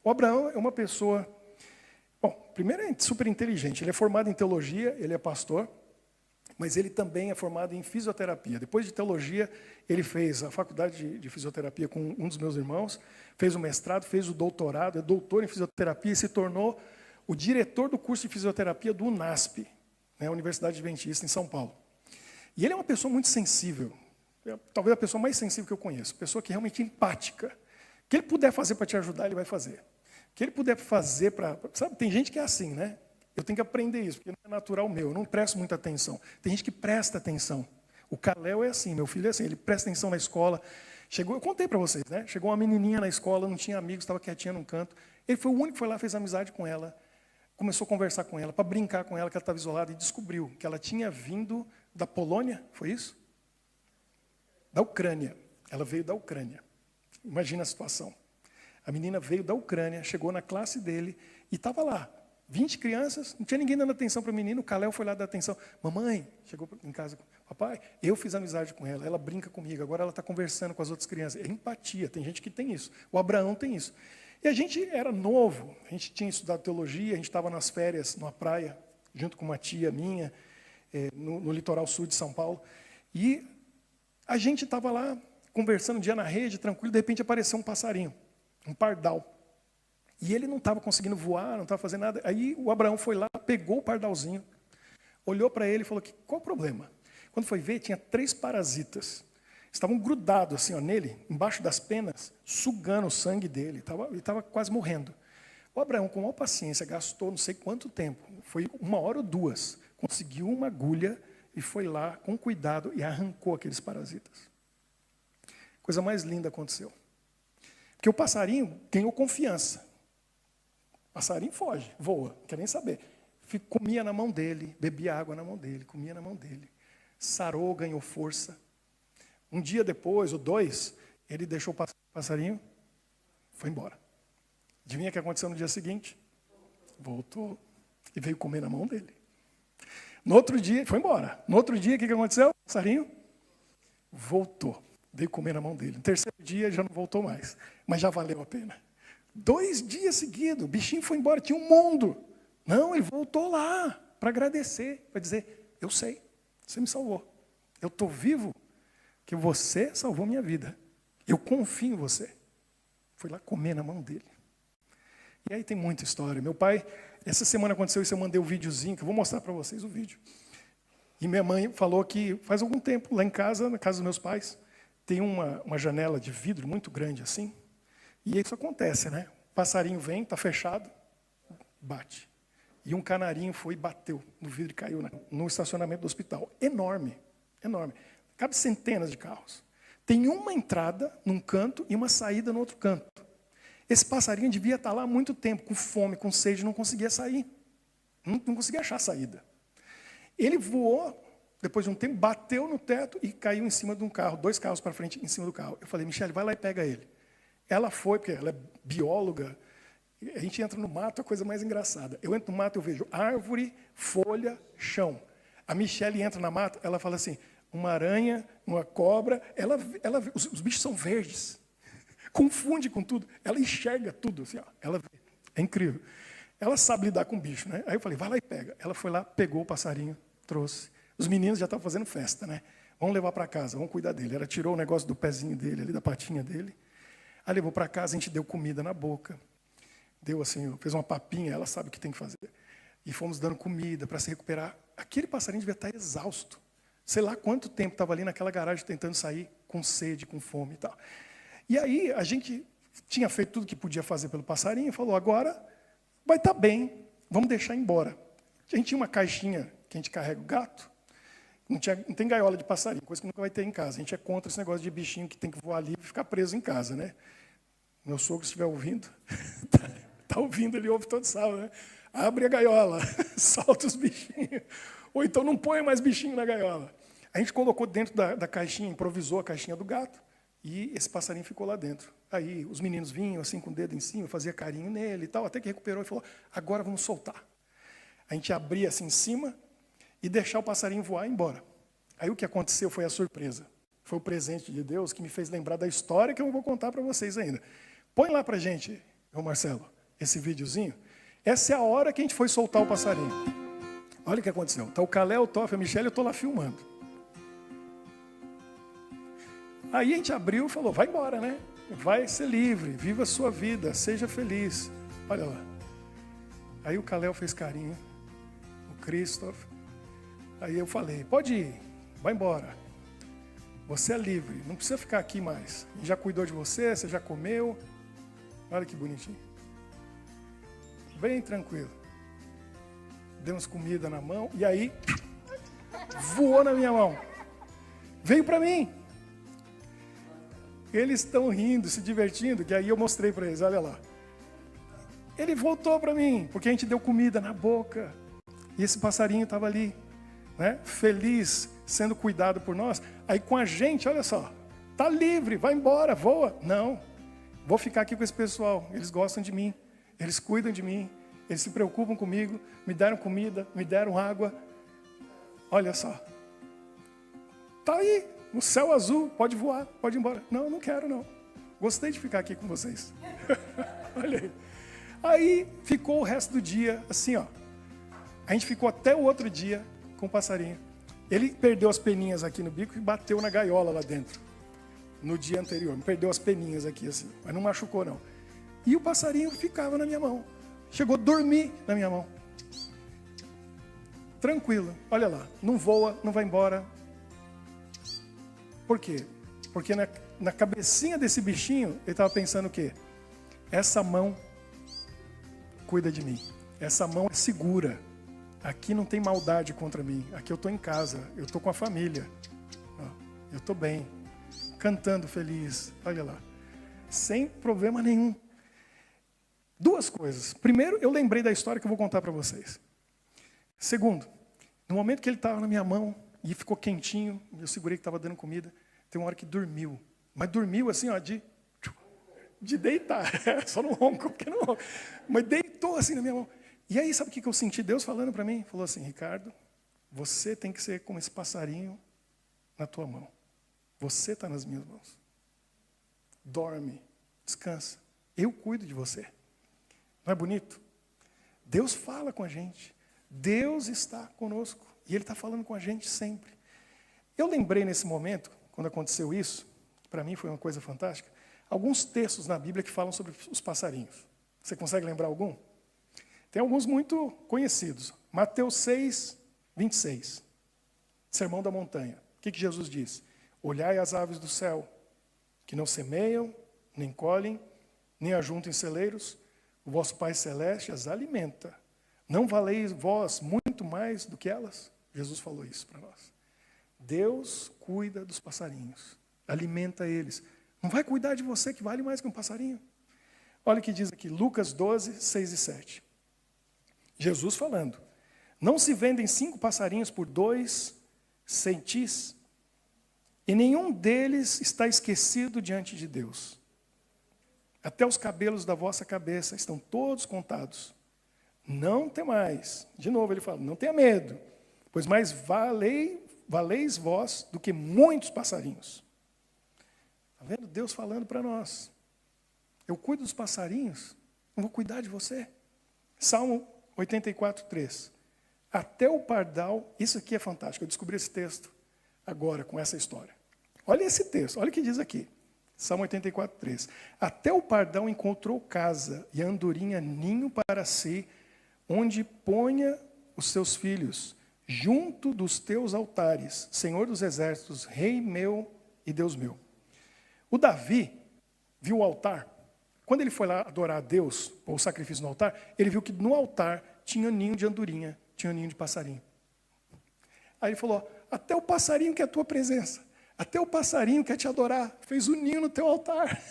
O Abraão é uma pessoa, bom, primeiro é super inteligente, ele é formado em teologia, ele é pastor, mas ele também é formado em fisioterapia. Depois de teologia, ele fez a faculdade de fisioterapia com um dos meus irmãos, fez o mestrado, fez o doutorado, é doutor em fisioterapia e se tornou o diretor do curso de fisioterapia do UNASP, né, a Universidade Adventista em São Paulo. E ele é uma pessoa muito sensível, talvez a pessoa mais sensível que eu conheço, pessoa que é realmente empática. O que ele puder fazer para te ajudar, ele vai fazer. O que ele puder fazer para... Sabe, tem gente que é assim, né? Eu tenho que aprender isso, porque não é natural meu, eu não presto muita atenção. Tem gente que presta atenção. O Kalel é assim, meu filho é assim, ele presta atenção na escola. Chegou, eu contei para vocês, né? Chegou uma menininha na escola, não tinha amigos, estava quietinha num canto. Ele foi o único que foi lá, fez amizade com ela. Começou a conversar com ela, para brincar com ela, que ela estava isolada, e descobriu que ela tinha vindo da Polônia, foi isso? Da Ucrânia. Ela veio da Ucrânia. Imagina a situação. A menina veio da Ucrânia, chegou na classe dele e estava lá. 20 crianças, não tinha ninguém dando atenção para o menino, o Kalel foi lá dar atenção. Mamãe, chegou em casa, papai, eu fiz amizade com ela, ela brinca comigo, agora ela está conversando com as outras crianças. É empatia, tem gente que tem isso. O Abraão tem isso. E a gente era novo, a gente tinha estudado teologia, a gente estava nas férias, numa praia, junto com uma tia minha, no litoral sul de São Paulo. E a gente estava lá, conversando um dia na rede, tranquilo, de repente apareceu um passarinho, um pardal. E ele não estava conseguindo voar, não estava fazendo nada. Aí o Abraão foi lá, pegou o pardalzinho, olhou para ele e falou, qual o problema? Quando foi ver, tinha 3 parasitas. Estavam grudados assim, ó, nele, embaixo das penas, sugando o sangue dele. Ele estava quase morrendo. O Abraão, com maior paciência, gastou não sei quanto tempo, foi 1 hora ou 2, conseguiu uma agulha e foi lá com cuidado e arrancou aqueles parasitas. Coisa mais linda aconteceu. Porque o passarinho ganhou confiança. O passarinho foge, voa, não quer nem saber. Comia na mão dele, bebia água na mão dele, comia na mão dele. Sarou, ganhou força. Um dia depois, ou 2, ele deixou o passarinho, foi embora. Adivinha o que aconteceu no dia seguinte? Voltou e veio comer na mão dele. No outro dia, foi embora. No outro dia, o que aconteceu? O passarinho voltou, veio comer na mão dele. No 3º dia, já não voltou mais, mas já valeu a pena. 2 dias seguidos, o bichinho foi embora, tinha um mundo. Não, ele voltou lá para agradecer, para dizer, eu sei, você me salvou. Eu estou vivo, que você salvou minha vida. Eu confio em você. Fui lá comer na mão dele. E aí tem muita história. Meu pai, essa semana aconteceu isso, eu mandei um videozinho, que eu vou mostrar para vocês o vídeo. E minha mãe falou que faz algum tempo, lá em casa, na casa dos meus pais, tem uma janela de vidro muito grande assim. E isso acontece, né? O passarinho vem, está fechado, bate. E um canarinho foi e bateu no vidro e caiu no estacionamento do hospital. Enorme, enorme. Cabe centenas de carros. Tem uma entrada num canto e uma saída no outro canto. Esse passarinho devia estar lá há muito tempo, com fome, com sede, não conseguia sair. Não conseguia achar saída. Ele voou, depois de um tempo, bateu no teto e caiu em cima de um carro, 2 carros para frente, em cima do carro. Eu falei, Michele, vai lá e pega ele. Ela foi, porque ela é bióloga, a gente entra no mato, é a coisa mais engraçada. Eu entro no mato, eu vejo árvore, folha, chão. A Michelle entra na mata, ela fala assim, uma aranha, uma cobra, os bichos são verdes. Confunde com tudo. Ela enxerga tudo, assim, ó, ela vê. É incrível. Ela sabe lidar com bicho, né? Aí eu falei, vai lá e pega. Ela foi lá, pegou o passarinho, trouxe. Os meninos já estavam fazendo festa, né? Vamos levar para casa, vamos cuidar dele. Ela tirou o negócio do pezinho dele, ali da patinha dele. Aí levou para casa, a gente deu comida na boca. Deu assim, fez uma papinha, ela sabe o que tem que fazer. E fomos dando comida para se recuperar. Aquele passarinho devia estar exausto. Sei lá quanto tempo estava ali naquela garagem tentando sair com sede, com fome e tal. E aí a gente tinha feito tudo que podia fazer pelo passarinho e falou, agora vai estar bem, vamos deixar embora. A gente tinha uma caixinha que a gente carrega o gato, não tem gaiola de passarinho, coisa que nunca vai ter em casa. A gente é contra esse negócio de bichinho que tem que voar ali e ficar preso em casa, né? Meu sogro, se estiver ouvindo, está ouvindo, ele ouve todo sábado, né? Abre a gaiola, solta os bichinhos. Ou então não põe mais bichinho na gaiola. A gente colocou dentro da caixinha, improvisou a caixinha do gato, e esse passarinho ficou lá dentro. Aí os meninos vinham assim com o dedo em cima, fazia carinho nele e tal, até que recuperou e falou, agora vamos soltar. A gente abria assim em cima e deixar o passarinho voar e ir embora. Aí o que aconteceu foi a surpresa. Foi o presente de Deus que me fez lembrar da história que eu vou contar para vocês ainda. Põe lá para a gente, ô Marcelo, esse videozinho. Essa é a hora que a gente foi soltar o passarinho. Olha o que aconteceu. Então o Calé, o Toff, a Michelle, eu estou lá filmando. Aí a gente abriu e falou, vai embora, né? Vai ser livre, viva a sua vida, seja feliz. Olha lá. Aí o Calé fez carinho, o Christoph. Aí eu falei, pode ir, vai embora. Você é livre, não precisa ficar aqui mais. A gente já cuidou de você, você já comeu. Olha que bonitinho. Bem tranquilo. Demos comida na mão e aí voou na minha mão. Veio para mim. Eles estão rindo, se divertindo, que aí eu mostrei para eles, olha lá. Ele voltou para mim, porque a gente deu comida na boca. E esse passarinho estava ali, né, feliz, sendo cuidado por nós. Aí com a gente, olha só, tá livre, vai embora, voa. Não, vou ficar aqui com esse pessoal, eles gostam de mim, eles cuidam de mim, eles se preocupam comigo, me deram comida, me deram água. Olha só, tá aí, no céu azul, pode voar, pode ir embora. Não, não quero não, gostei de ficar aqui com vocês. Olha aí. Aí ficou o resto do dia assim, ó. A gente ficou até o outro dia com o passarinho. Ele perdeu as peninhas aqui no bico e bateu na gaiola lá dentro. No dia anterior. Perdeu as peninhas aqui assim. Mas não machucou não. E o passarinho ficava na minha mão. Chegou a dormir na minha mão. Tranquilo. Olha lá. Não voa, não vai embora. Por quê? Porque na cabecinha desse bichinho, ele estava pensando o quê? Essa mão cuida de mim. Essa mão é segura. Aqui não tem maldade contra mim. Aqui eu estou em casa. Eu estou com a família. Eu estou bem. Cantando feliz. Olha lá. Sem problema nenhum. Duas coisas. Primeiro, eu lembrei da história que eu vou contar para vocês. Segundo, no momento que ele estava na minha mão e ficou quentinho, eu segurei que estava dando comida, tem uma hora que dormiu. Mas dormiu assim, ó, de deitar. Só não ronco, porque não ronco. Mas deitou assim na minha mão. E aí, sabe o que eu senti Deus falando para mim? Falou assim, Ricardo, você tem que ser como esse passarinho na tua mão. Você está nas minhas mãos. Dorme, descansa. Eu cuido de você. Não é bonito? Deus fala com a gente. Deus está conosco. E Ele está falando com a gente sempre. Eu lembrei nesse momento, quando aconteceu isso, para mim foi uma coisa fantástica, alguns textos na Bíblia que falam sobre os passarinhos. Você consegue lembrar algum? Tem alguns muito conhecidos. Mateus 6, 26. Sermão da montanha. O que Jesus diz? Olhai as aves do céu, que não semeiam, nem colhem, nem ajuntam em celeiros. O vosso Pai Celeste as alimenta. Não valeis vós muito mais do que elas? Jesus falou isso para nós. Deus cuida dos passarinhos. Alimenta eles. Não vai cuidar de você que vale mais que um passarinho? Olha o que diz aqui, Lucas 12, 6 e 7. Jesus falando, não se vendem 5 passarinhos por 2 centis, e nenhum deles está esquecido diante de Deus. Até os cabelos da vossa cabeça estão todos contados. Não temais. De novo ele fala, não tenha medo, pois mais valeis vós do que muitos passarinhos. Está vendo Deus falando para nós? Eu cuido dos passarinhos, não vou cuidar de você. Salmo 84:3. Até o pardal, isso aqui é fantástico, eu descobri esse texto agora com essa história. Olha esse texto, olha o que diz aqui. Salmo 84:3. Até o pardal encontrou casa e a andorinha ninho para si, onde ponha os seus filhos, junto dos teus altares, Senhor dos exércitos, Rei meu e Deus meu. O Davi viu o altar. Quando ele foi lá adorar a Deus, ou o sacrifício no altar, ele viu que no altar tinha ninho de andorinha, tinha ninho de passarinho. Aí ele falou, até o passarinho quer a tua presença, até o passarinho quer te adorar, fez um ninho no teu altar.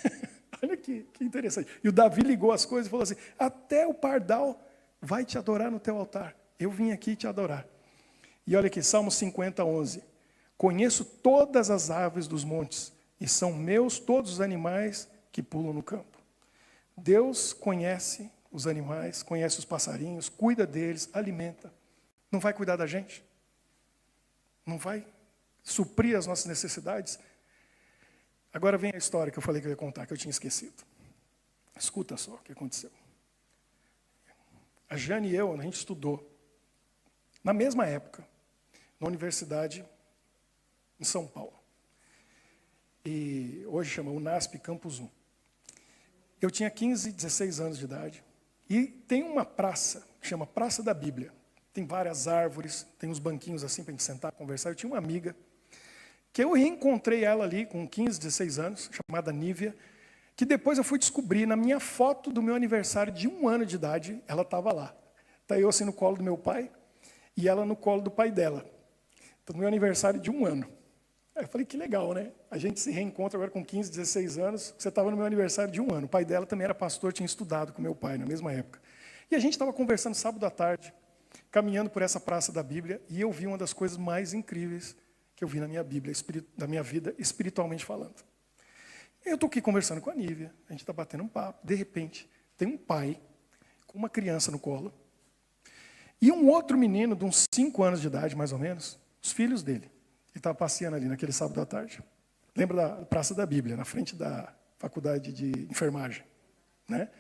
Olha aqui, que interessante. E o Davi ligou as coisas e falou assim, até o pardal vai te adorar no teu altar. Eu vim aqui te adorar. E olha aqui, Salmo 50:11. Conheço todas as aves dos montes, e são meus todos os animais que pulam no campo. Deus conhece os animais, conhece os passarinhos, cuida deles, alimenta. Não vai cuidar da gente? Não vai suprir as nossas necessidades? Agora vem a história que eu falei que eu ia contar, que eu tinha esquecido. Escuta só o que aconteceu. A Jane e eu, a gente estudou, na mesma época, na universidade em São Paulo. E hoje chama UNASP Campus 1. Eu tinha 15, 16 anos de idade. E tem uma praça, que chama Praça da Bíblia. Tem várias árvores, tem uns banquinhos assim para a gente sentar, conversar. Eu tinha uma amiga, que eu reencontrei ela ali com 15, 16 anos, chamada Nívia, que depois eu fui descobrir, na minha foto do meu aniversário de 1 ano de idade, ela estava lá. Está eu assim no colo do meu pai, e ela no colo do pai dela. Então, no meu aniversário de 1 ano. Aí eu falei, que legal, né? A gente se reencontra agora com 15, 16 anos. Você estava no meu aniversário de 1 ano. O pai dela também era pastor, tinha estudado com meu pai na mesma época. E a gente estava conversando sábado à tarde, caminhando por essa praça da Bíblia, e eu vi uma das coisas mais incríveis que eu vi na minha Bíblia, da minha vida, espiritualmente falando. Eu estou aqui conversando com a Nívia, a gente está batendo um papo, de repente, tem um pai com uma criança no colo, e um outro menino de uns 5 anos de idade, mais ou menos, os filhos dele. Ele estava passeando ali naquele sábado à tarde. Lembra da Praça da Bíblia, na frente da faculdade de enfermagem, né?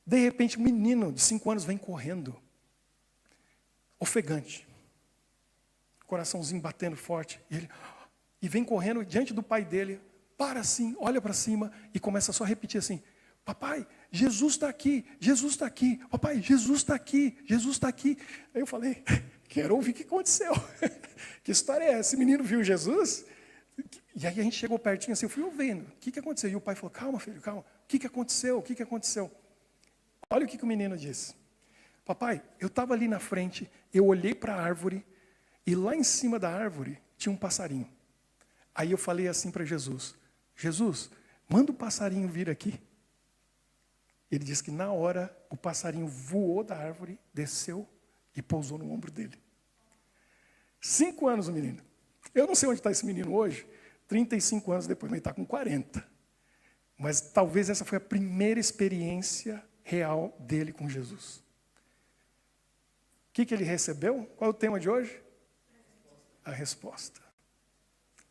De repente, um menino de 5 anos vem correndo, ofegante, coraçãozinho batendo forte, e vem correndo diante do pai dele, para assim, olha para cima e começa só a repetir assim, papai, Jesus está aqui, Jesus está aqui, papai, Jesus está aqui, Jesus está aqui. Aí eu falei, quero ouvir o que aconteceu. Que história é essa? Esse menino viu Jesus? E aí a gente chegou pertinho assim, eu fui ouvindo, o que aconteceu? E o pai falou, calma filho, calma, o que aconteceu? O que aconteceu? Olha o que o menino disse. Papai, eu estava ali na frente, eu olhei para a árvore, e lá em cima da árvore tinha um passarinho. Aí eu falei assim para Jesus, Jesus, manda o passarinho vir aqui. Ele disse que na hora o passarinho voou da árvore, desceu e pousou no ombro dele. 5 anos o menino. Eu não sei onde está esse menino hoje, 35 anos depois, mas ele está com 40. Mas talvez essa foi a primeira experiência real dele com Jesus. O que ele recebeu? Qual é o tema de hoje? A resposta.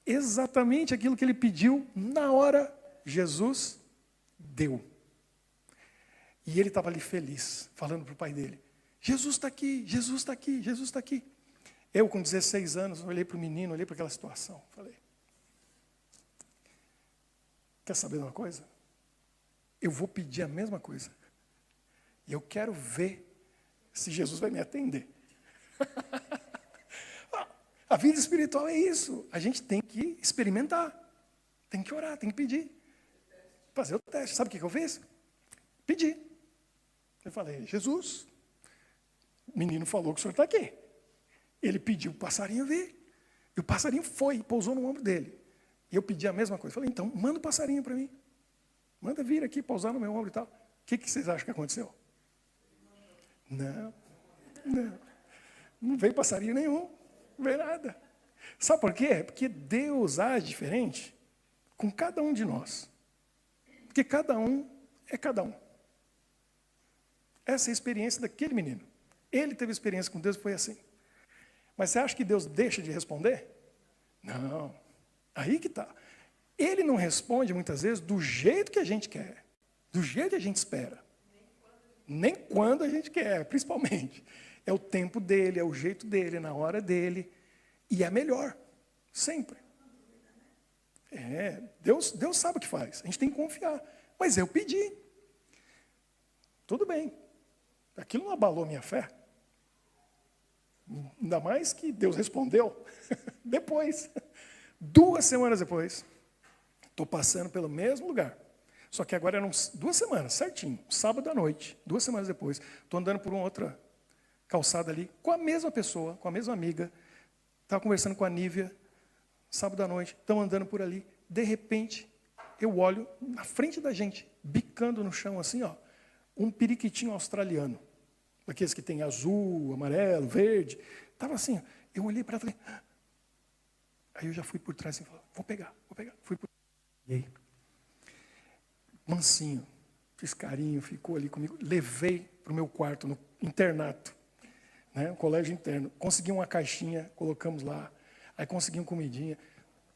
Exatamente aquilo que ele pediu, na hora, Jesus deu. E ele estava ali feliz, falando para o pai dele, Jesus está aqui, Jesus está aqui, Jesus está aqui. Eu, com 16 anos, olhei para o menino, olhei para aquela situação, falei, quer saber de uma coisa? Eu vou pedir a mesma coisa. E eu quero ver se Jesus vai me atender. A vida espiritual é isso. A gente tem que experimentar. Tem que orar, tem que pedir. Fazer o teste. Sabe o que eu fiz? Pedi. Eu falei, Jesus, o menino falou que o senhor está aqui. Ele pediu o passarinho vir. E o passarinho foi, pousou no ombro dele. E eu pedi a mesma coisa. Falei, então, manda o passarinho para mim. Manda vir aqui, pousar no meu ombro e tal. O que vocês acham que aconteceu? Não. Não veio passarinho nenhum. Não veio nada. Sabe por quê? Porque Deus age diferente com cada um de nós. Porque cada um é cada um. Essa é a experiência daquele menino. Ele teve experiência com Deus e foi assim. Mas você acha que Deus deixa de responder? Não. Aí que está. Ele não responde muitas vezes do jeito que a gente quer, do jeito que a gente espera. Nem quando a gente quer, principalmente. É o tempo dele, é o jeito dele, é na hora dele. E é melhor, sempre. Deus sabe o que faz, a gente tem que confiar. Mas eu pedi. Tudo bem. Aquilo não abalou minha fé. Ainda mais que Deus respondeu. Depois, 2 semanas depois, estou passando pelo mesmo lugar. Só que agora eram 2 semanas, certinho. Sábado à noite, 2 semanas depois. Estou andando por uma outra calçada ali, com a mesma pessoa, com a mesma amiga. Estava conversando com a Nívia, sábado à noite. Estão andando por ali. De repente, eu olho na frente da gente, bicando no chão assim, ó, um periquitinho australiano. Aqueles que tem azul, amarelo, verde. Estava assim, eu olhei para ela e falei... Aí eu já fui por trás e falei, vou pegar. Fui por e aí, mansinho, fiz carinho, ficou ali comigo. Levei para o meu quarto, no internato, né, um colégio interno. Consegui uma caixinha, colocamos lá. Aí consegui uma comidinha.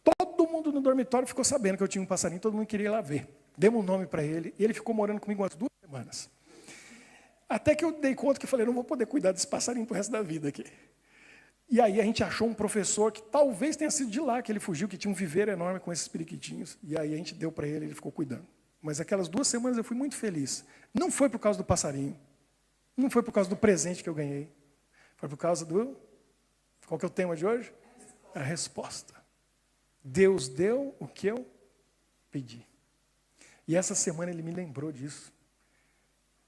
Todo mundo no dormitório ficou sabendo que eu tinha um passarinho, todo mundo queria ir lá ver. Demos um nome para ele, e ele ficou morando comigo umas 2 semanas. Até que eu dei conta que eu falei, não vou poder cuidar desse passarinho pro resto da vida aqui. E aí a gente achou um professor que talvez tenha sido de lá que ele fugiu, que tinha um viveiro enorme com esses periquitinhos. E aí a gente deu para ele, ele ficou cuidando. Mas aquelas 2 semanas eu fui muito feliz. Não foi por causa do passarinho. Não foi por causa do presente que eu ganhei. Foi por causa do... Qual que é o tema de hoje? A resposta. Deus deu o que eu pedi. E essa semana ele me lembrou disso.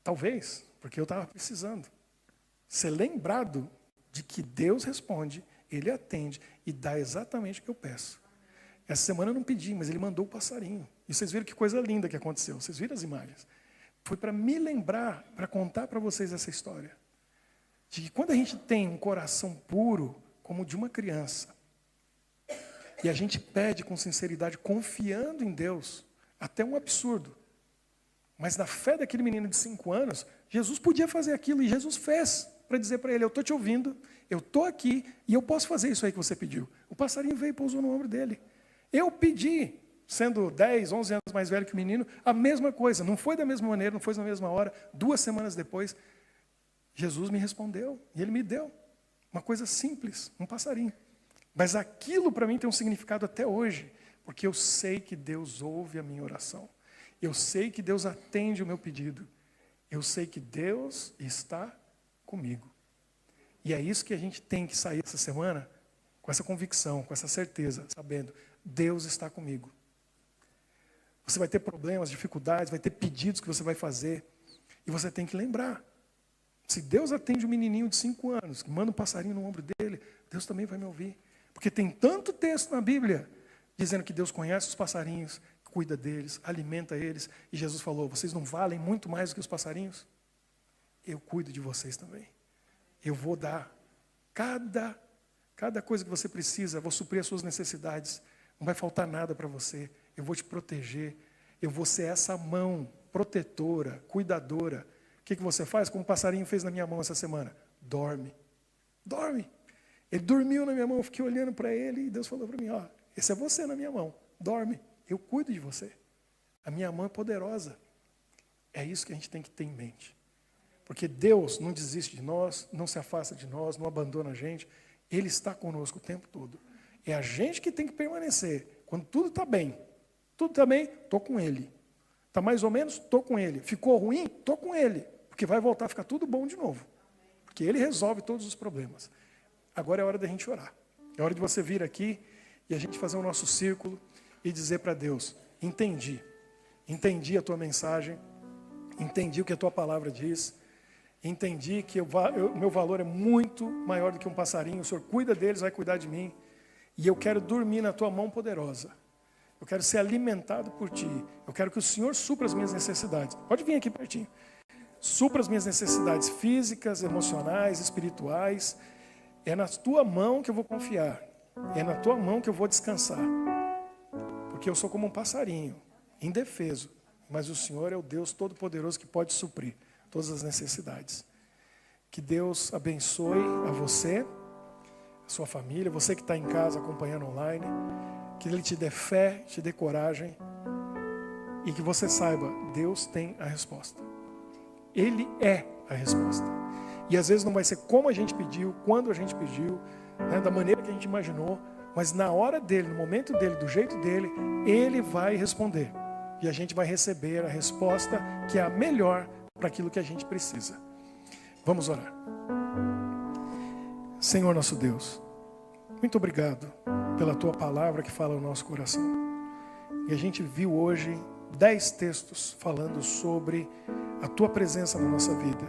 Talvez, porque eu estava precisando. Ser lembrado de que Deus responde, Ele atende e dá exatamente o que eu peço. Essa semana eu não pedi, mas Ele mandou o passarinho. E vocês viram que coisa linda que aconteceu. Vocês viram as imagens? Foi para me lembrar, para contar para vocês essa história. De que quando a gente tem um coração puro, como o de uma criança, e a gente pede com sinceridade, confiando em Deus, até um absurdo. Mas na fé daquele menino de 5 anos, Jesus podia fazer aquilo, e Jesus fez, para dizer para ele, eu estou te ouvindo, eu estou aqui, e eu posso fazer isso aí que você pediu. O passarinho veio e pousou no ombro dele. Eu pedi, sendo 10, 11 anos mais velho que o menino, a mesma coisa. Não foi da mesma maneira, não foi na mesma hora. 2 semanas depois, Jesus me respondeu, e Ele me deu. Uma coisa simples, um passarinho. Mas aquilo para mim tem um significado até hoje, porque eu sei que Deus ouve a minha oração. Eu sei que Deus atende o meu pedido. Eu sei que Deus está comigo. E é isso que a gente tem que sair essa semana, com essa convicção, com essa certeza, sabendo, Deus está comigo. Você vai ter problemas, dificuldades, vai ter pedidos que você vai fazer, e você tem que lembrar. Se Deus atende um menininho de 5 anos, que manda um passarinho no ombro dele, Deus também vai me ouvir. Porque tem tanto texto na Bíblia, dizendo que Deus conhece os passarinhos, cuida deles, alimenta eles. E Jesus falou, vocês não valem muito mais do que os passarinhos? Eu cuido de vocês também. Eu vou dar cada coisa que você precisa, vou suprir as suas necessidades. Não vai faltar nada para você. Eu vou te proteger. Eu vou ser essa mão protetora, cuidadora. O que você faz? Como o passarinho fez na minha mão essa semana? Dorme. Dorme. Ele dormiu na minha mão, eu fiquei olhando para ele e Deus falou para mim, ó, esse é você na minha mão. Dorme. Eu cuido de você. A minha mão é poderosa. É isso que a gente tem que ter em mente. Porque Deus não desiste de nós, não se afasta de nós, não abandona a gente. Ele está conosco o tempo todo. É a gente que tem que permanecer. Quando tudo está bem, estou com Ele. Está mais ou menos, estou com Ele. Ficou ruim, estou com Ele. Porque vai voltar a ficar tudo bom de novo. Porque Ele resolve todos os problemas. Agora é hora da gente orar. É hora de você vir aqui e a gente fazer o nosso círculo e dizer para Deus, entendi a tua mensagem, entendi o que a tua palavra diz, entendi que meu valor é muito maior do que um passarinho, o Senhor cuida deles, vai cuidar de mim, e eu quero dormir na tua mão poderosa, eu quero ser alimentado por ti, eu quero que o Senhor supra as minhas necessidades, pode vir aqui pertinho, supra as minhas necessidades físicas, emocionais, espirituais, é na tua mão que eu vou confiar, é na tua mão que eu vou descansar. Porque eu sou como um passarinho, indefeso, mas o Senhor é o Deus Todo-Poderoso que pode suprir todas as necessidades. Que Deus abençoe a você, a sua família, você que está em casa acompanhando online, que Ele te dê fé, te dê coragem e que você saiba, Deus tem a resposta. Ele é a resposta. E às vezes não vai ser como a gente pediu, quando a gente pediu, né, da maneira que a gente imaginou, mas na hora dele, no momento dele, do jeito dele, Ele vai responder. E a gente vai receber a resposta que é a melhor para aquilo que a gente precisa. Vamos orar. Senhor nosso Deus, muito obrigado pela Tua palavra que fala no nosso coração. E a gente viu hoje 10 textos falando sobre a Tua presença na nossa vida.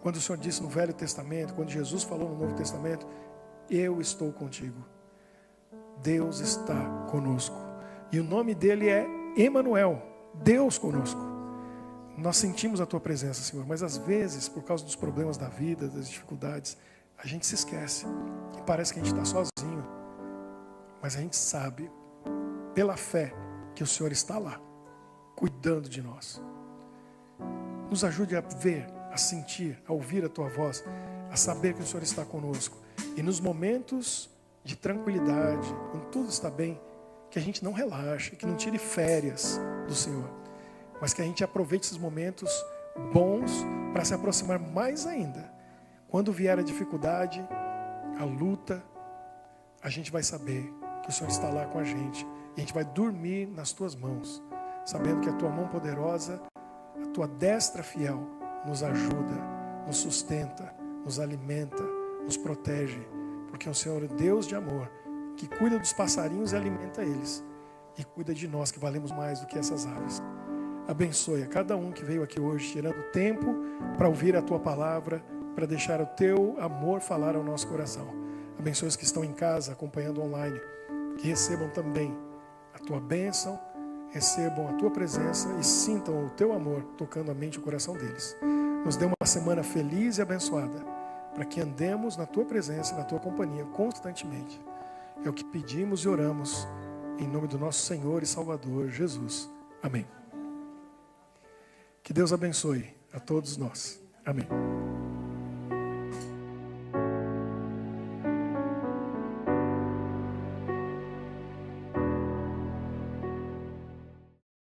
Quando o Senhor disse no Velho Testamento, quando Jesus falou no Novo Testamento, eu estou contigo. Deus está conosco. E o nome dele é Emanuel, Deus conosco. Nós sentimos a Tua presença, Senhor, mas às vezes, por causa dos problemas da vida, das dificuldades, a gente se esquece. E parece que a gente está sozinho. Mas a gente sabe, pela fé, que o Senhor está lá, cuidando de nós. Nos ajude a ver, a sentir, a ouvir a Tua voz, a saber que o Senhor está conosco. E nos momentos de tranquilidade, quando tudo está bem, que a gente não relaxe, que não tire férias do Senhor, mas que a gente aproveite esses momentos bons para se aproximar mais ainda. Quando vier a dificuldade, a luta, a gente vai saber que o Senhor está lá com a gente. E a gente vai dormir nas Tuas mãos, sabendo que a Tua mão poderosa, a Tua destra fiel, nos ajuda, nos sustenta, nos alimenta, nos protege. Porque o Senhor é Deus de amor, que cuida dos passarinhos e alimenta eles. E cuida de nós, que valemos mais do que essas aves. Abençoe a cada um que veio aqui hoje, tirando tempo para ouvir a Tua palavra, para deixar o Teu amor falar ao nosso coração. Abençoe os que estão em casa, acompanhando online, que recebam também a Tua bênção, recebam a Tua presença e sintam o Teu amor tocando a mente e o coração deles. Nos dê uma semana feliz e abençoada, para que andemos na Tua presença e na Tua companhia constantemente. É o que pedimos e oramos, em nome do nosso Senhor e Salvador, Jesus. Amém. Que Deus abençoe a todos nós. Amém.